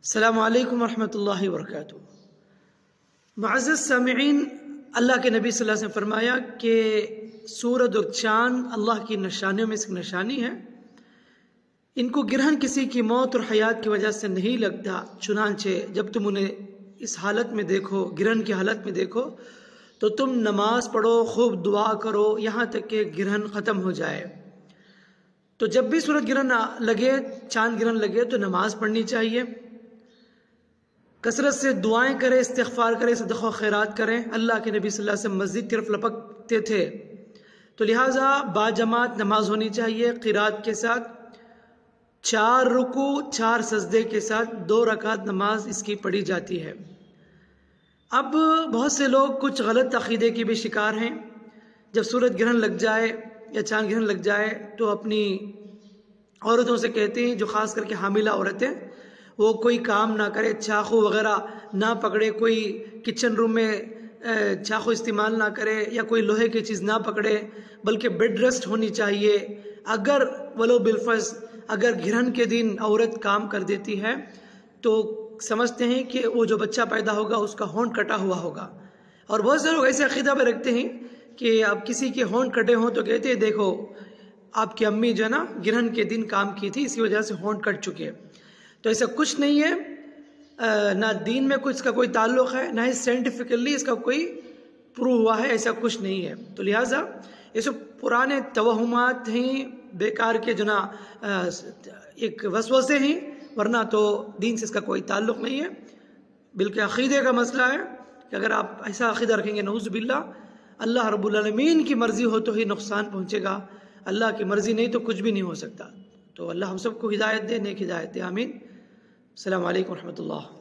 السلام علیکم ورحمۃ اللہ وبرکاتہ۔ معزز سامعین، اللہ کے نبی صلی اللہ علیہ وسلم فرمایا کہ سورج اور چاند اللہ کی نشانیوں میں سے نشانی ہے، ان کو گرہن کسی کی موت اور حیات کی وجہ سے نہیں لگتا، چنانچہ جب تم انہیں اس حالت میں دیکھو، گرہن کی حالت میں دیکھو، تو تم نماز پڑھو، خوب دعا کرو یہاں تک کہ گرہن ختم ہو جائے۔ تو جب بھی سورج گرہن لگے، چاند گرہن لگے تو نماز پڑھنی چاہیے، کثرت سے دعائیں کریں، استغفار کریں، صدقہ و خیرات کریں۔ اللہ کے نبی صلی اللہ علیہ وسلم مسجد کی طرف لپکتے تھے، تو لہٰذا باجماعت نماز ہونی چاہیے، قرات کے ساتھ 4 رکوع 4 سجدے کے ساتھ 2 رکعت نماز اس کی پڑھی جاتی ہے۔ اب بہت سے لوگ کچھ غلط عقیدے کے بھی شکار ہیں، جب سورج گرہن لگ جائے یا چاند گرہن لگ جائے تو اپنی عورتوں سے کہتے ہیں، جو خاص کر کے حاملہ عورتیں، وہ کوئی کام نہ کرے، چاقو وغیرہ نہ پکڑے، کوئی کچن روم میں چاقو استعمال نہ کرے یا کوئی لوہے کی چیز نہ پکڑے، بلکہ بیڈ ریسٹ ہونی چاہیے۔ اگر ولو بالفرض اگر گرہن کے دن عورت کام کر دیتی ہے تو سمجھتے ہیں کہ وہ جو بچہ پیدا ہوگا اس کا ہونٹ کٹا ہوا ہوگا، اور بہت سے لوگ ایسے عقیدہ پہ رکھتے ہیں کہ اب کسی کے ہونٹ کٹے ہوں تو کہتے ہیں دیکھو آپ کی امی جو ہے نا گرہن کے دن کام کی تھی، اس کی وجہ سے ہونٹ کٹ چکے۔ تو ایسا کچھ نہیں ہے، نہ دین میں کچھ کا کوئی تعلق ہے، نہ ہی سائنٹیفکلی اس کا کوئی پروو ہوا ہے، ایسا کچھ نہیں ہے۔ تو لہٰذا یہ سب پرانے توہمات ہیں، بیکار کے جو نا ایک وسوسے ہیں، ورنہ تو دین سے اس کا کوئی تعلق نہیں ہے، بلکہ عقیدے کا مسئلہ ہے کہ اگر آپ ایسا عقیدہ رکھیں گے نعوذ باللہ، اللہ رب العالمین کی مرضی ہو تو ہی نقصان پہنچے گا، اللہ کی مرضی نہیں تو کچھ بھی نہیں ہو سکتا۔ تو اللہ ہم سب کو ہدایت دے، نیک ہدایت دے، آمین۔ السلام علیکم ورحمۃ اللہ۔